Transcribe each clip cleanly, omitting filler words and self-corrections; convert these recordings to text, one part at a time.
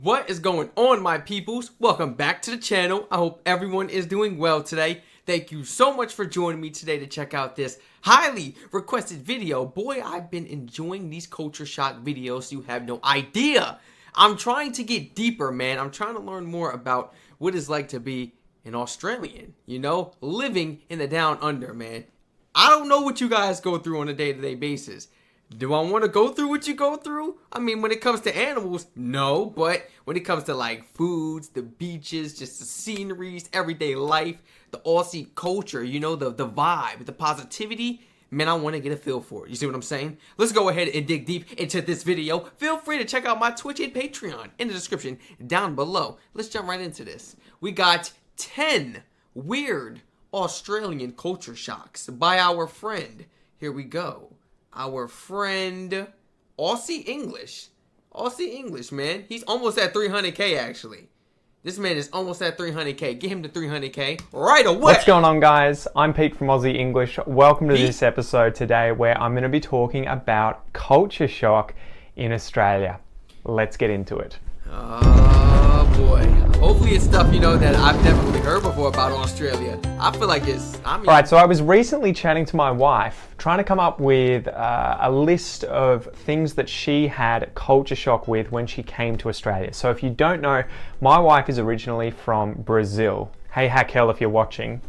What is going on, my peoples? Welcome back to the channel. I hope everyone is doing well today. Thank you so much for joining me today to check out this highly requested video. Boy, I've been enjoying these culture shock videos. You have no idea. I'm trying to get deeper, man. I'm trying to learn more about what it's like to be an Australian, you know, living in the down under, man. I don't know what you guys go through on a day-to-day basis. Do I want to go through what you go through? I mean, when it comes to animals, no. But when it comes to like foods, the beaches, just the sceneries, everyday life, the Aussie culture, you know, the vibe, the positivity, man, I want to get a feel for it. You see what I'm saying? Let's go ahead and dig deep into this video. Feel free to check out my Twitch and Patreon in the description down below. Let's jump right into this. We got 10 weird Australian culture shocks by our friend. Here we go. Our friend Aussie English, man. He's almost at 300k actually. This man is almost at 300k. Get him to 300k right away. What's going on, guys? I'm Pete from Aussie English. Welcome to this episode today where I'm going to be talking about culture shock in Australia. Let's get into it. Oh boy. Hopefully it's stuff, you know, that I've never really heard before about Australia. I feel like Alright, so I was recently chatting to my wife, trying to come up with a list of things that she had culture shock with when she came to Australia. So if you don't know, my wife is originally from Brazil. Hey Hakel, if you're watching.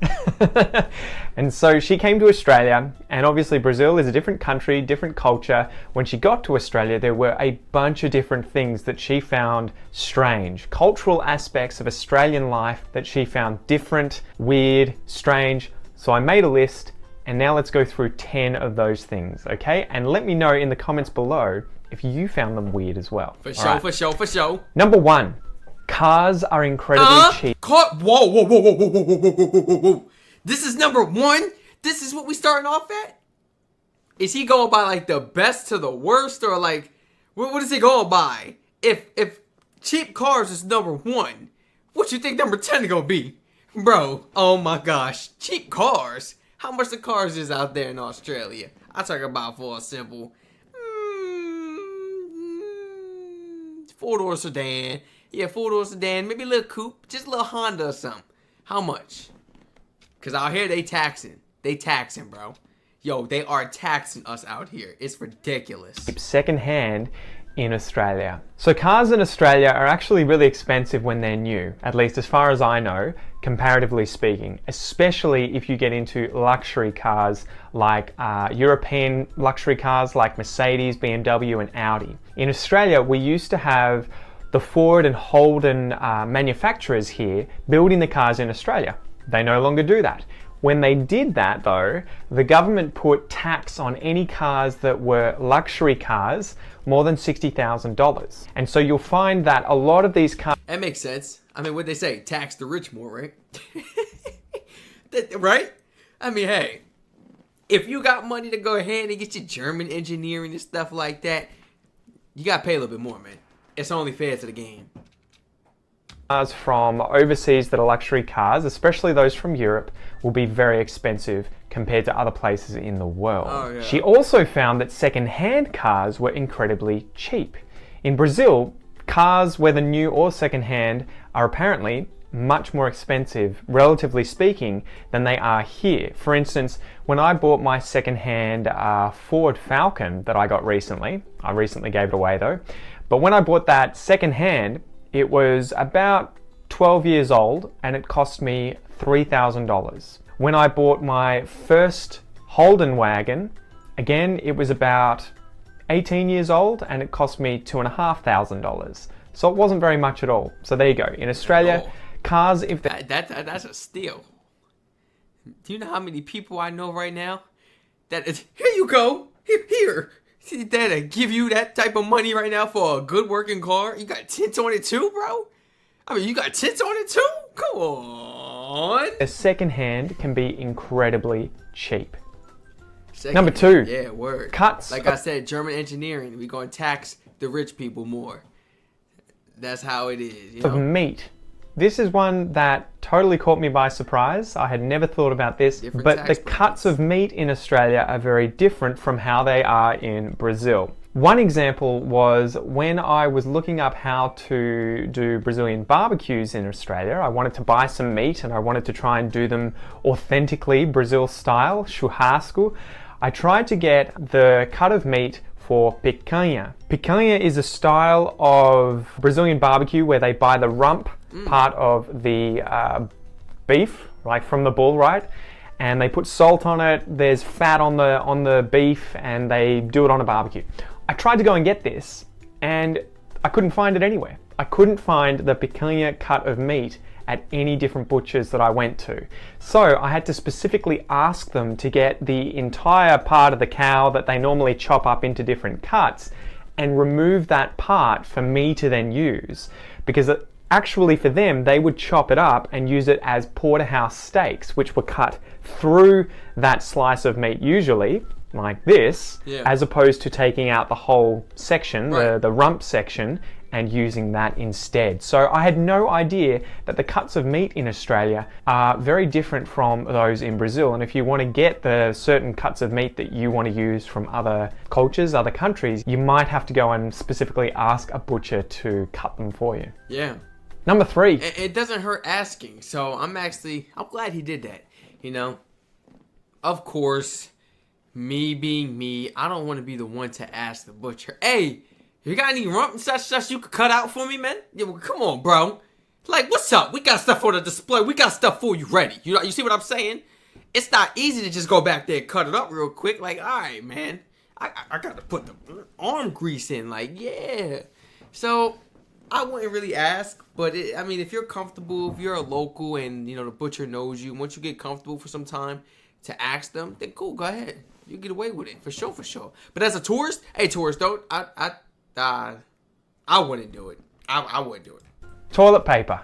And so she came to Australia, and obviously Brazil is a different country, different culture. When she got to Australia, there were a bunch of different things that she found strange. Cultural aspects of Australian life that she found different, weird, strange. So I made a list, and now let's go through 10 of those things, okay? And let me know in the comments below if you found them weird as well. For sure, right. for sure. Number 1. Cars are incredibly cheap. Whoa. This is number 1? This is what we starting off at? Is he going by like the best to the worst, or like, what is he going by? If cheap cars is number 1, what you think number 10 is going to be? Bro, oh my gosh, cheap cars? How much the cars is out there in Australia? I talk about for a simple 4-door sedan. Yeah, 4-door sedan, maybe a little coupe, just a little Honda or something. How much? Because out here, they taxing. They taxing, bro. Yo, they are taxing us out here. It's ridiculous. Second-hand in Australia. So cars in Australia are actually really expensive when they're new, at least as far as I know, comparatively speaking, especially if you get into luxury cars like European luxury cars like Mercedes, BMW, and Audi. In Australia, we used to have the Ford and Holden manufacturers here building the cars in Australia. They no longer do that. When they did that though, the government put tax on any cars that were luxury cars more than $60,000. And so you'll find that a lot of these cars... That makes sense. I mean, what'd they say? Tax the rich more, right? Right? I mean, hey, if you got money to go ahead and get your German engineering and stuff like that, you gotta pay a little bit more, man. It's only fair to the game. Cars from overseas that are luxury cars, especially those from Europe, will be very expensive compared to other places in the world. Oh, yeah. She also found that second-hand cars were incredibly cheap. In Brazil, cars, whether new or second-hand, are apparently much more expensive, relatively speaking, than they are here. For instance, when I bought my second-hand Ford Falcon that I got recently, I recently gave it away though, but when I bought that second-hand, it was about 12 years old and it cost me $3,000. When I bought my first Holden wagon, again, it was about 18 years old and it cost me $2,500. So it wasn't very much at all. So there you go. In Australia, cars, if that's a steal. Do you know how many people I know right now that is, here you go, here. See that give you that type of money right now for a good working car? You got tints on it too, bro? I mean, you got tints on it too? Come on. A second-hand can be incredibly cheap. Number 2. Yeah, word. Cuts. Like I said, German engineering, we're going to tax the rich people more. That's how it is, you know? Of meat. This is one that totally caught me by surprise. I had never thought about this, but the cuts of meat in Australia are very different from how they are in Brazil. One example was when I was looking up how to do Brazilian barbecues in Australia. I wanted to buy some meat and I wanted to try and do them authentically Brazil style, churrasco. I tried to get the cut of meat for picanha. Picanha is a style of Brazilian barbecue where they buy the rump part of the beef, like from the bull, right? And they put salt on it, there's fat on the beef, and they do it on a barbecue. I tried to go and get this, and I couldn't find it anywhere. I couldn't find the picanha cut of meat at any different butchers that I went to. So I had to specifically ask them to get the entire part of the cow that they normally chop up into different cuts and remove that part for me to then use. Because actually for them, they would chop it up and use it as porterhouse steaks, which were cut through that slice of meat usually, like this, as opposed to taking out the whole section, the rump section, and using that instead. So I had no idea that the cuts of meat in Australia are very different from those in Brazil. And if you want to get the certain cuts of meat that you want to use from other cultures, other countries, you might have to go and specifically ask a butcher to cut them for you. Yeah. Number 3. It doesn't hurt asking. So I'm glad he did that. You know, of course, me being me, I don't want to be the one to ask the butcher, hey, you got any rump and such you could cut out for me, man? Yeah, well, come on, bro. Like, what's up? We got stuff for the display. We got stuff for you ready. You see what I'm saying? It's not easy to just go back there and cut it up real quick. Like, all right, man. I got to put the arm grease in. Like, yeah. So I wouldn't really ask. But, I mean, if you're comfortable, if you're a local and, you know, the butcher knows you, once you get comfortable for some time to ask them, then cool, go ahead. You get away with it. For sure, for sure. But as a tourist, hey, tourist, don't. I wouldn't do it. I wouldn't do it. Toilet paper.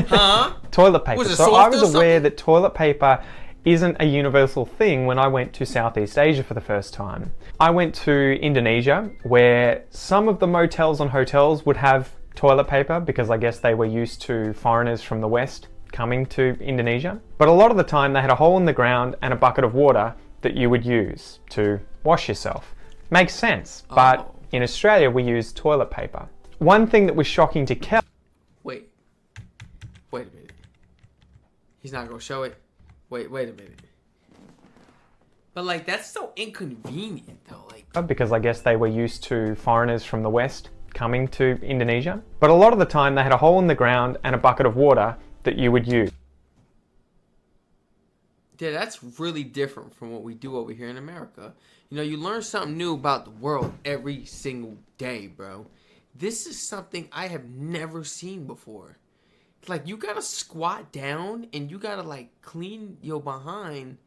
Huh? Toilet paper. Was it So I was soft or aware something? that toilet paper isn't a universal thing when I went to Southeast Asia for the first time. I went to Indonesia, where some of the motels and hotels would have toilet paper because I guess they were used to foreigners from the West coming to Indonesia. But a lot of the time they had a hole in the ground and a bucket of water that you would use to wash yourself. Makes sense, but in Australia we use toilet paper. One thing that was shocking to Kel... Wait a minute. He's not gonna show it. Wait a minute. But like, that's so inconvenient though. Like, because I guess they were used to foreigners from the West coming to Indonesia. But a lot of the time they had a hole in the ground and a bucket of water that you would use. yeah, that's really different from what we do over here in America. You know, you learn something new about the world every single day, bro. This is something I have never seen before. Like, you gotta squat down and you gotta, like, clean your behind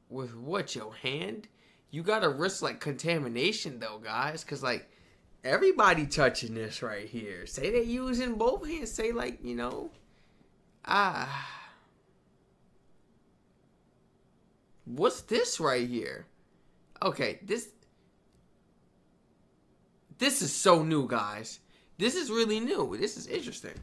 with what, your hand? You gotta risk, like, contamination, though, guys. Because, like, everybody touching this right here. Say they using both hands. Say, like, you know, what's this right here? Okay, this is so new, guys. This is really new. This is interesting.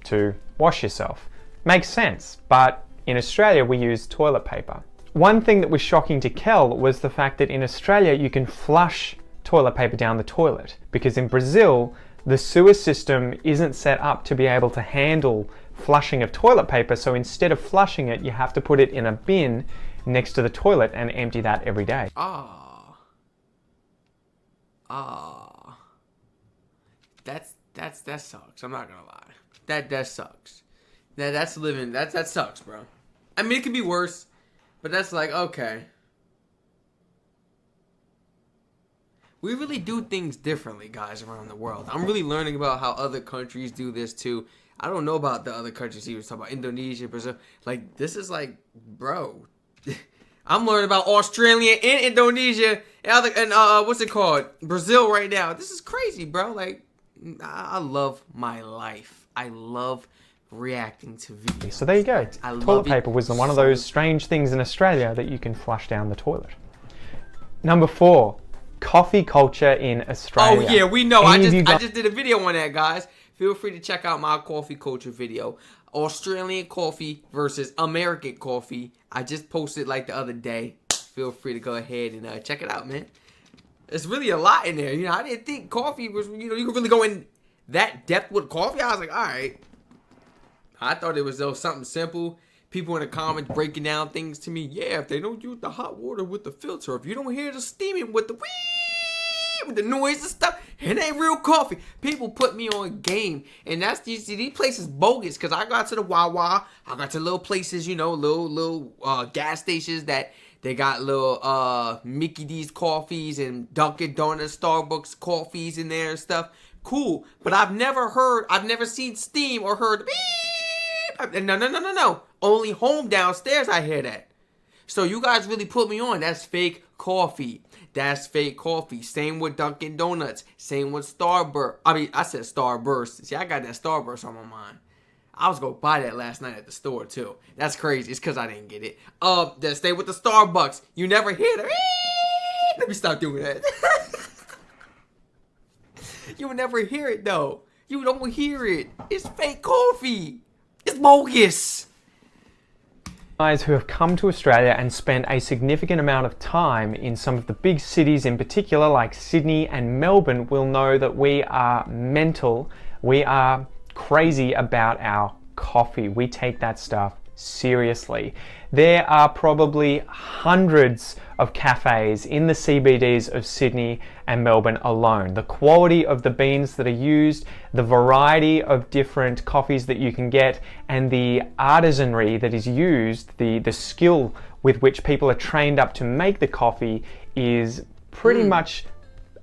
To wash yourself. Makes sense, but in Australia we use toilet paper. One thing that was shocking to Kel was the fact that in Australia you can flush toilet paper down the toilet, because in Brazil the sewer system isn't set up to be able to handle flushing of toilet paper, so instead of flushing it you have to put it in a bin next to the toilet and empty that every day. That sucks. I'm not gonna lie. That sucks. That sucks, bro. I mean, it could be worse, but that's like, okay. We really do things differently, guys, around the world. I'm really learning about how other countries do this too. I don't know about the other countries he was talking about, Indonesia, Brazil. Like, this is like, bro. I'm learning about Australia and Indonesia and what's it called? Brazil right now. This is crazy, bro. Like, I love my life. I love reacting to videos. So there you go. Toilet paper was one of those strange things in Australia that you can flush down the toilet. Number 4, coffee culture in Australia. Oh yeah, we know. I just did a video on that, guys. Feel free to check out my coffee culture video. Australian coffee versus American coffee. I just posted like the other day. Feel free to go ahead and check it out, man. It's really a lot in there. You know, I didn't think coffee was, you know, you could really go in that depth with coffee. I was like, all right. I thought it was though something simple. People in the comments breaking down things to me. Yeah, if they don't use the hot water with the filter, if you don't hear the steaming with the with the noise and stuff, it ain't real coffee. People put me on game, and that's these places bogus. Cause I got to the Wawa, I got to little places, you know, little gas stations that they got little Mickey D's coffees and Dunkin' Donuts, Starbucks coffees in there and stuff. Cool, but I've never seen steam or heard beep. No. Only home downstairs I hear that. So you guys really put me on. That's fake coffee. That's fake coffee. Same with Dunkin' Donuts. Same with Starburst. I said Starburst. See, I got that Starburst on my mind. I was going to buy that last night at the store, too. That's crazy. It's because I didn't get it. Then stay with the Starbucks. You never hear the let me stop doing that. You will never hear it, though. You don't hear it. It's fake coffee. It's bogus. Guys who have come to Australia and spent a significant amount of time in some of the big cities in particular, like Sydney and Melbourne, will know that we are mental. We are crazy about our coffee. We take that stuff seriously. There are probably hundreds of cafes in the CBDs of Sydney and Melbourne alone. The quality of the beans that are used, the variety of different coffees that you can get, and the artisanry that is used, the skill with which people are trained up to make the coffee is pretty much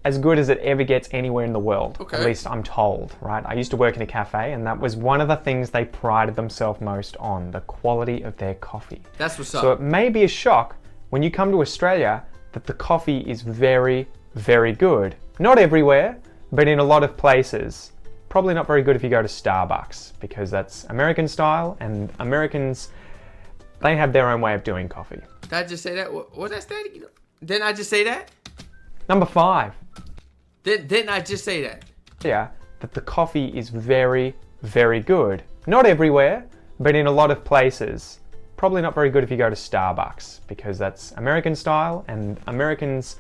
as good as it ever gets anywhere in the world. Okay. At least I'm told, right? I used to work in a cafe, and that was one of the things they prided themselves most on, the quality of their coffee. That's what's up. So it may be a shock when you come to Australia that the coffee is very, very good. Not everywhere, but in a lot of places. Probably not very good if you go to Starbucks, because that's American style, and Americans, they have their own way of doing coffee. Did I just say that? What did I say? Didn't I just say that? Number 5. Didn't I just say that? Yeah, that the coffee is very, very good. Not everywhere, but in a lot of places. Probably not very good if you go to Starbucks, because that's American style, and Americans,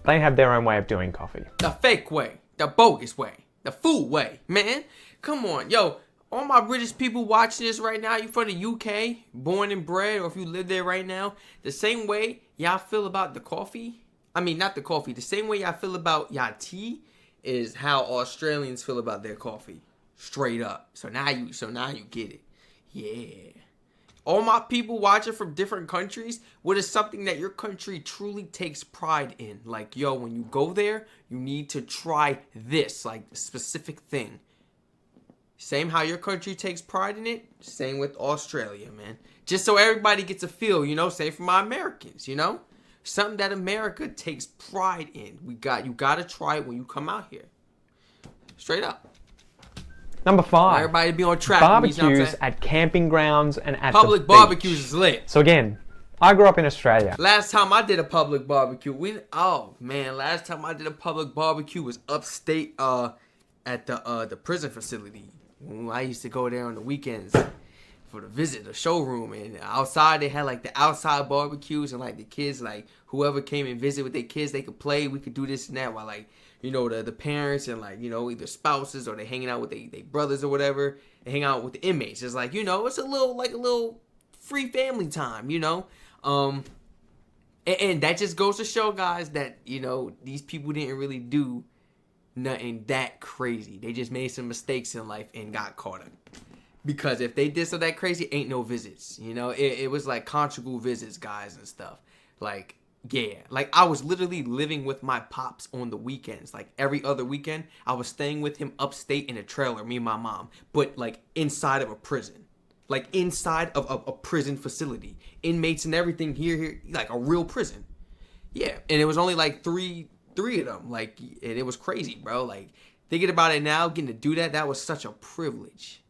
they have their own way of doing coffee. The fake way, the bogus way, the fool way, man. Come on, yo. All my British people watching this right now, you from the UK, born and bred, or if you live there right now, the same way y'all feel about the coffee. I mean, not the coffee. The same way y'all feel about y'all tea is how Australians feel about their coffee. Straight up. So now you get it. Yeah. All my people watching from different countries, what is something that your country truly takes pride in? Like, yo, when you go there, you need to try this, like a specific thing. Same how your country takes pride in it, same with Australia, man. Just so everybody gets a feel, you know, same for my Americans, you know? Something that America takes pride in. You got to try it when you come out here. Straight up. Number 5. Everybody be on track. Barbecues at camping grounds and at public the barbecues beach. is lit. So again, I grew up in Australia. Last time I did a public barbecue, last time I did a public barbecue was upstate at the prison facility. I used to go there on the weekends for the visit, the showroom, and outside they had like the outside barbecues, and like the kids, like whoever came and visit with their kids, they could play. We could do this and that while like, you know, the parents and like, you know, either spouses or they hanging out with their brothers or whatever, they hang out with the inmates. It's like, you know, it's a little free family time, you know. And that just goes to show, guys, that, you know, these people didn't really do nothing that crazy. They just made some mistakes in life and got caught up. Because if they did something that crazy, ain't no visits. You know, it was like conjugal visits, guys, and stuff. Like, yeah. Like, I was literally living with my pops on the weekends. Like, every other weekend, I was staying with him upstate in a trailer, me and my mom. But, like, inside of a prison. Like, inside of a prison facility. Inmates and everything here, like a real prison. Yeah. And it was only, like, three of them. Like, and it was crazy, bro. Like, thinking about it now, getting to do that was such a privilege.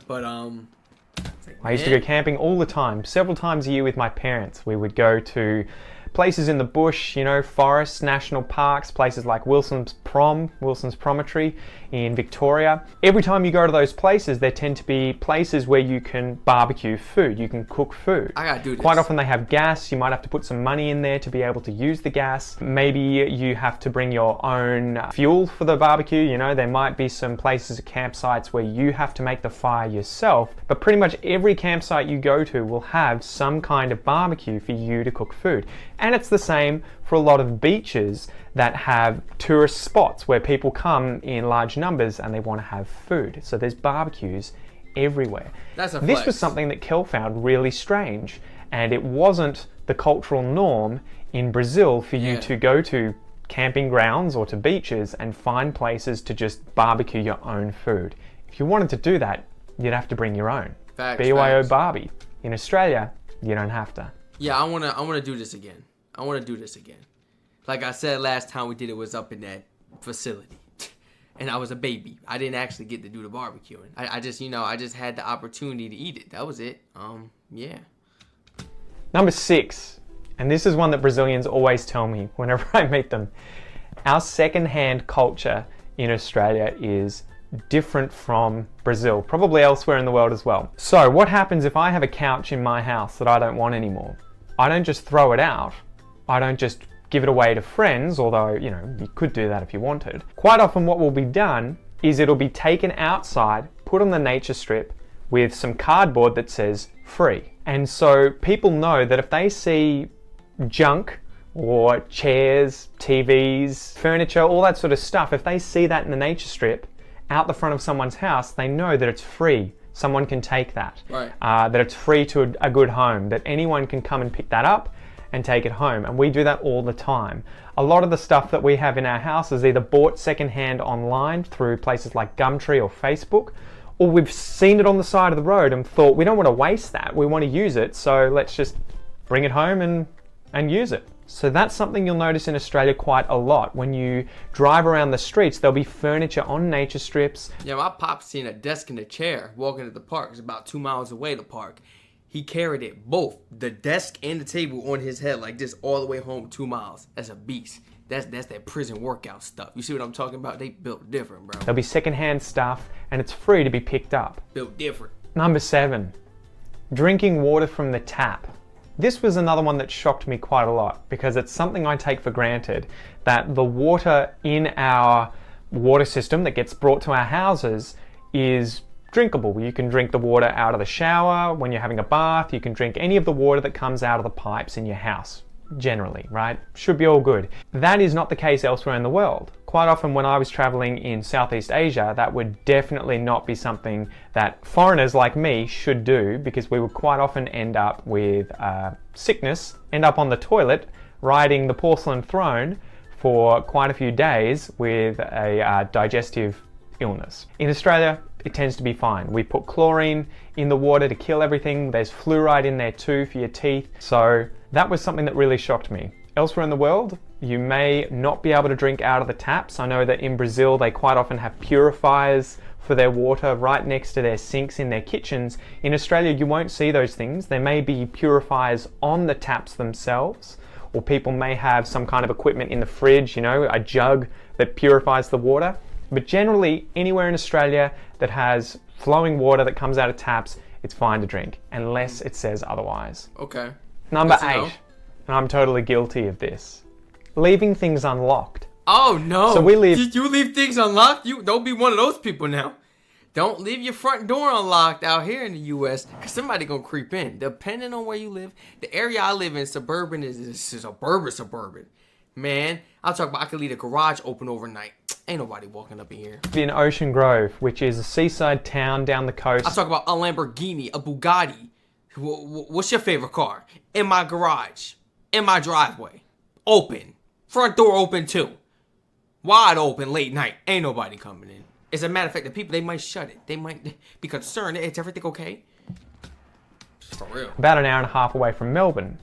But, I used to go camping all the time, several times a year with my parents. We would go to Places in the bush, you know, forests, national parks, places like Wilson's Promontory in Victoria. Every time you go to those places, there tend to be places where you can barbecue food, you can cook food. I gotta do this. Quite often they have gas, you might have to put some money in there to be able to use the gas. Maybe you have to bring your own fuel for the barbecue, you know, there might be some places, campsites where you have to make the fire yourself, but pretty much every campsite you go to will have some kind of barbecue for you to cook food. And it's the same for a lot of beaches that have tourist spots where people come in large numbers and they want to have food. So there's barbecues everywhere. That's a flex. This was something that Kel found really strange, and it wasn't the cultural norm in Brazil for you to go to camping grounds or to beaches and find places to just barbecue your own food. If you wanted to do that, you'd have to bring your own. Facts, BYO facts. Barbie. In Australia, you don't have to. Yeah, I wanna do this again. I wanna do this again. Like I said last time we did it was up in that facility. And I was a baby. I didn't actually get to do the barbecuing. I just, you know, I just had the opportunity to eat it. That was it. Yeah. Number 6, and this is one that Brazilians always tell me whenever I meet them. Our second-hand culture in Australia is different from Brazil, probably elsewhere in the world as well. So what happens if I have a couch in my house that I don't want anymore? I don't just throw it out. I don't just give it away to friends, although, you know, you could do that if you wanted. Quite often what will be done is it'll be taken outside, put on the nature strip with some cardboard that says free. And so people know that if they see junk or chairs, TVs, furniture, all that sort of stuff, if they see that in the nature strip out the front of someone's house, they know that it's free. Someone can take that. Right. That it's free to a good home, that anyone can come and pick that up and take it home. And we do that all the time. A lot of the stuff that we have in our house is either bought secondhand online through places like Gumtree or Facebook, or we've seen it on the side of the road and thought, we don't want to waste that, we want to use it, so let's just bring it home and use it. So that's something you'll notice in Australia quite a lot. When you drive around the streets, there'll be furniture on nature strips. Yeah, my pop's seen a desk and a chair walking to the park. It's about 2 miles away, the park. He carried it, both the desk and the table, on his head like this all the way home 2 miles. That's a beast. That's that prison workout stuff. You see what I'm talking about? They built different, bro. There'll be secondhand stuff and it's free to be picked up. Built different. Number 7, drinking water from the tap. This was another one that shocked me quite a lot because it's something I take for granted, that the water in our water system that gets brought to our houses is drinkable. You can drink the water out of the shower, when you're having a bath, you can drink any of the water that comes out of the pipes in your house, generally, right? Should be all good. That is not the case elsewhere in the world. Quite often when I was traveling in Southeast Asia, that would definitely not be something that foreigners like me should do, because we would quite often end up with sickness, end up on the toilet, riding the porcelain throne for quite a few days with a digestive illness. In Australia, it tends to be fine. We put chlorine in the water to kill everything. There's fluoride in there too for your teeth. So that was something that really shocked me. Elsewhere in the world, you may not be able to drink out of the taps. I know that in Brazil, they quite often have purifiers for their water right next to their sinks in their kitchens. In Australia, you won't see those things. There may be purifiers on the taps themselves, or people may have some kind of equipment in the fridge, you know, a jug that purifies the water. But generally, anywhere in Australia that has flowing water that comes out of taps, it's fine to drink, unless it says otherwise. Okay. Number Good to 8, know. and I'm totally guilty of this, leaving things unlocked. Oh no! So we leave- Did you leave things unlocked? You don't be one of those people now. Don't leave your front door unlocked out here in the U.S. because somebody gonna creep in. Depending on where you live, the area I live in, suburban is suburban. Man, I'll talk about I could leave the garage open overnight. Ain't nobody walking up in here. In Ocean Grove, which is a seaside town down the coast. I'll talk about a Lamborghini, a Bugatti. What's your favorite car? In my garage, in my driveway, open, front door open too, wide open, late night. Ain't nobody coming in. As a matter of fact, the people, they might shut it. They might be concerned. Is everything okay? For real. About an hour and a half away from Melbourne.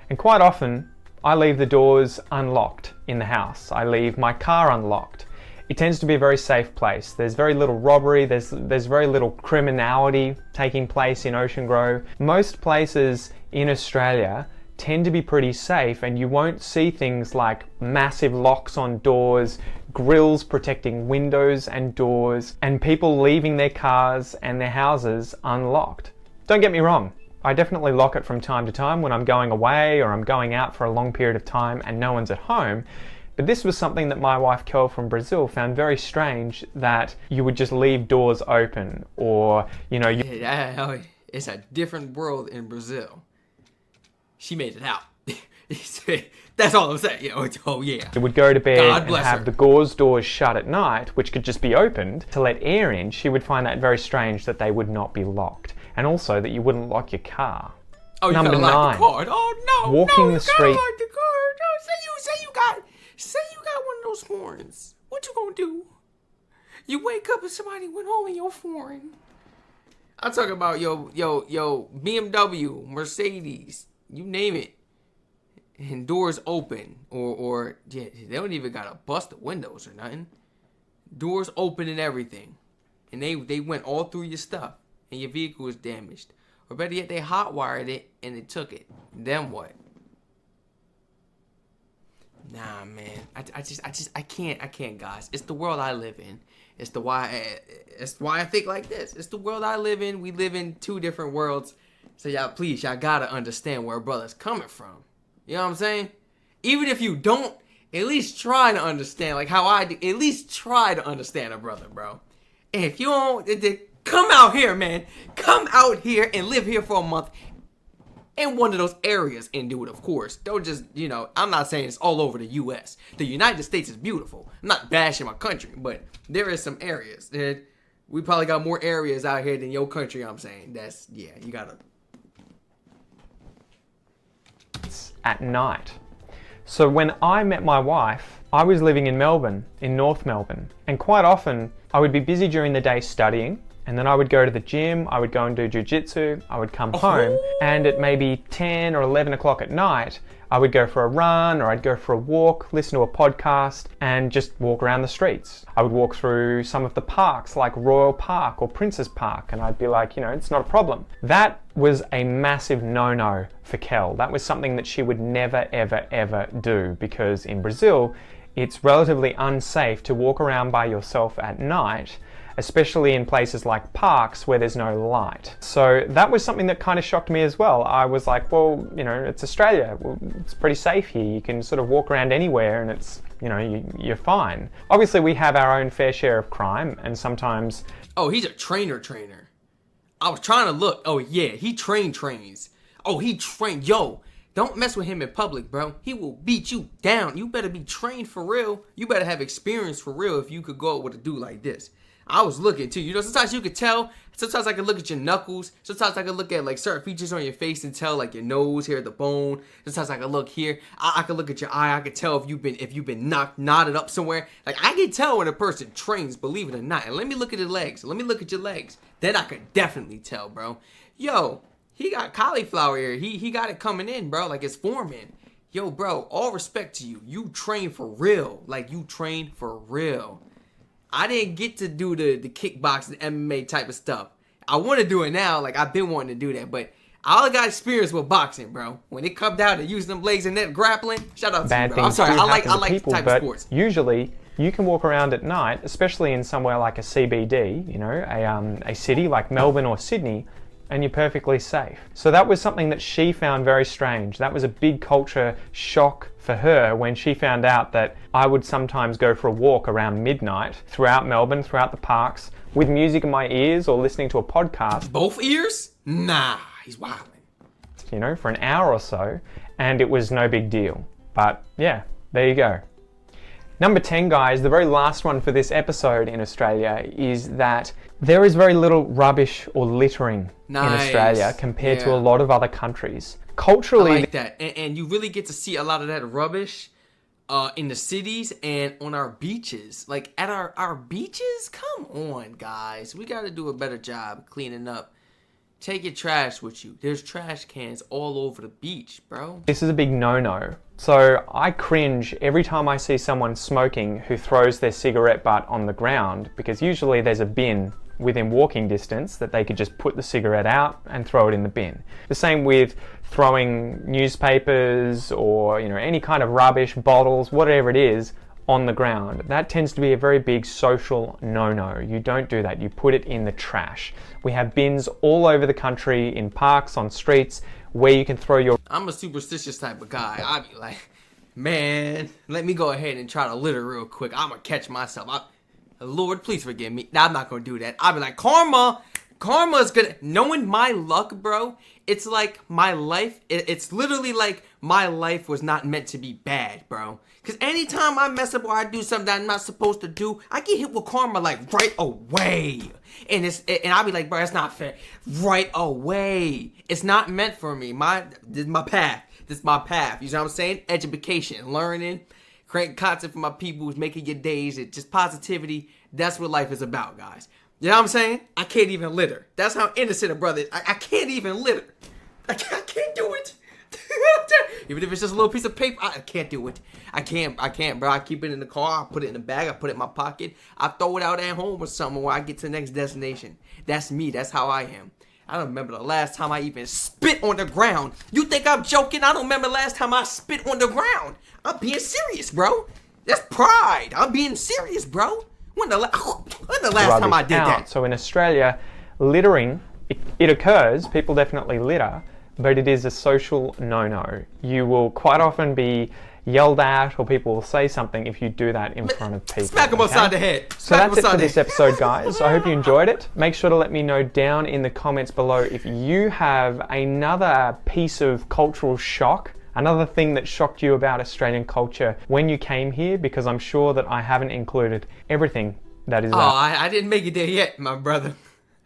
And quite often, I leave the doors unlocked in the house. I leave my car unlocked. It tends to be a very safe place. There's very little robbery, there's very little criminality taking place in Ocean Grove. Most places in Australia tend to be pretty safe, and you won't see things like massive locks on doors, grills protecting windows and doors, and people leaving their cars and their houses unlocked. Don't get me wrong, I definitely lock it from time to time when I'm going away or I'm going out for a long period of time and no one's at home. But this was something that my wife Kel from Brazil found very strange, that you would just leave doors open, or, you know... It's a different world in Brazil. She made it out. That's all I'm saying. Oh yeah. She would go to bed and have her. the gauze doors shut at night, which could just be opened to let air in. She would find that very strange that they would not be locked. And also that you wouldn't lock your car. Oh, you Number gotta lock 9. the car. Oh no, Walking no, the street. Lock the car. No, say you got one of those foreigns. What you gonna do? You wake up and somebody went home in your foreign. I'm talking about yo BMW, Mercedes, you name it, and doors open, or yeah, they don't even gotta bust the windows or nothing. Doors open and everything, and they went all through your stuff, and your vehicle was damaged, or better yet, they hotwired it and they took it. Then what? Nah, man, I can't, guys. It's the world I live in. It's why I think like this. It's the world I live in. We live in 2 different worlds. So y'all gotta understand where a brother's coming from. You know what I'm saying? Even if you don't, at least try to understand, like how I do. At least try to understand a brother, bro. And if you don't, come out here, man. Come out here and live here for a month in one of those areas and do it, of course. Don't just, I'm not saying it's all over the U.S. The United States is beautiful. I'm not bashing my country, but there is some areas. We probably got more areas out here than your country, I'm saying. You gotta... At night. So when I met my wife, I was living in Melbourne, in North Melbourne. And quite often, I would be busy during the day studying, and then I would go to the gym, I would go and do jiu-jitsu, I would come home, and at maybe 10 or 11 o'clock at night, I would go for a run, or I'd go for a walk, listen to a podcast, and just walk around the streets. I would walk through some of the parks, like Royal Park or Prince's Park, and I'd be like, it's not a problem. That was a massive no-no for Kel. That was something that she would never, ever, ever do, because in Brazil, it's relatively unsafe to walk around by yourself at night, especially in places like parks where there's no light. So that was something that kind of shocked me as well. I was like, well, it's Australia. It's pretty safe here. You can sort of walk around anywhere and it's, you're fine. Obviously, we have our own fair share of crime, and sometimes... Oh, he's a trainer. I was trying to look. Oh, yeah, he trains. Oh, he trained. Yo, don't mess with him in public, bro. He will beat you down. You better be trained for real. You better have experience for real if you could go out with a dude like this. I was looking too. Sometimes you could tell. Sometimes I could look at your knuckles. Sometimes I could look at like certain features on your face and tell, like your nose here, the bone. Sometimes I could look here. I could look at your eye. I could tell if you've been knotted up somewhere. Like I can tell when a person trains, believe it or not. And let me look at his legs. Let me look at your legs. Then I could definitely tell, bro. Yo, he got cauliflower here. He got it coming in, bro. Like it's forming. Yo, bro, all respect to you. You train for real. Like you train for real. I didn't get to do the kickboxing, MMA type of stuff. I want to do it now. Like, I've been wanting to do that. But I only got experience with boxing, bro. When it comes down to using them legs and that grappling, shout out to you, bro. I'm sorry. I like people, the type but of sports. Usually, you can walk around at night, especially in somewhere like a CBD, a city like Melbourne or Sydney, and you're perfectly safe. So that was something that she found very strange. That was a big culture shock for her when she found out that I would sometimes go for a walk around midnight throughout Melbourne, throughout the parks, with music in my ears or listening to a podcast. Both ears? Nah, he's wilding. For an hour or so, and it was no big deal. But yeah, there you go. Number 10, guys, the very last one for this episode in Australia is that there is very little rubbish or littering in Australia compared to a lot of other countries. Culturally... I like that. And you really get to see a lot of that rubbish in the cities and on our beaches. Like, at our beaches? Come on, guys. We got to do a better job cleaning up. Take your trash with you. There's trash cans all over the beach, bro. This is a big no-no. So I cringe every time I see someone smoking who throws their cigarette butt on the ground, because usually there's a bin within walking distance that they could just put the cigarette out and throw it in the bin. The same with throwing newspapers or any kind of rubbish, bottles, whatever it is, on the ground. That tends to be a very big social no-no. You don't do that. You put it in the trash. We have bins all over the country, in parks, on streets, where you can throw your... I'm a superstitious type of guy. I'd be like, man, let me go ahead and try to litter real quick. I'm going to catch myself. Lord, please forgive me. Nah, I'm not going to do that. I'll be like, karma's gonna... Knowing my luck, bro, it's like my life... It's literally like my life was not meant to be bad, bro. Because anytime I mess up or I do something that I'm not supposed to do, I get hit with karma like right away. And I'll be like, bro, that's not fair. Right away. It's not meant for me. This is my path. This is my path. You know what I'm saying? Education, learning, creating content for my people who's making your days. It's just positivity. That's what life is about, guys. You know what I'm saying? I can't even litter. That's how innocent a brother is. I can't even litter. I can't do it. Even if it's just a little piece of paper, I can't do it. I can't, bro. I keep it in the car. I put it in the bag. I put it in my pocket. I throw it out at home or something where I get to the next destination. That's me. That's how I am. I don't remember the last time I even spit on the ground. You think I'm joking? I don't remember the last time I spit on the ground. I'm being serious, bro. That's pride. I'm being serious, bro. When the last time I did that? So in Australia, littering, it occurs. People definitely litter. But it is a social no-no. You will quite often be yelled at, or people will say something if you do that in front of people. Smack them upside the head. So that's it for this episode, guys. I hope you enjoyed it. Make sure to let me know down in the comments below if you have another piece of cultural shock, another thing that shocked you about Australian culture when you came here, because I'm sure that I haven't included everything that is I didn't make it there yet, my brother.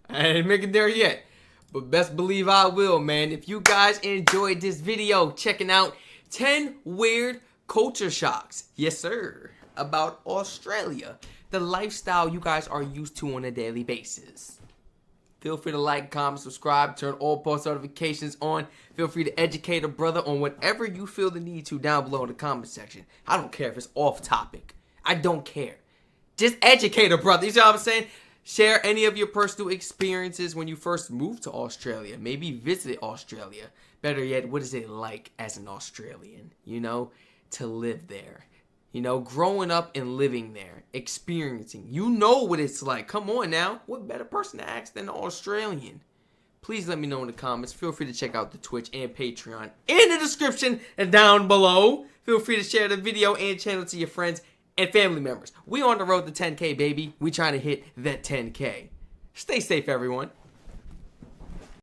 I didn't make it there yet. But best believe I will, man. If you guys enjoyed this video, checking out 10 weird culture shocks, yes sir, about Australia, the lifestyle you guys are used to on a daily basis. Feel free to like, comment, subscribe, turn all post notifications on. Feel free to educate a brother on whatever you feel the need to down below in the comment section. I don't care if it's off topic. I don't care. Just educate a brother. You know what I'm saying? Share any of your personal experiences when you first moved to Australia. Maybe visit Australia. Better yet, what is it like as an Australian, to live there? Growing up and living there, experiencing. You know what it's like. Come on now. What better person to ask than an Australian? Please let me know in the comments. Feel free to check out the Twitch and Patreon in the description and down below. Feel free to share the video and channel to your friends and family members. We on the road to 10K, baby. We trying to hit that 10K. Stay safe, everyone.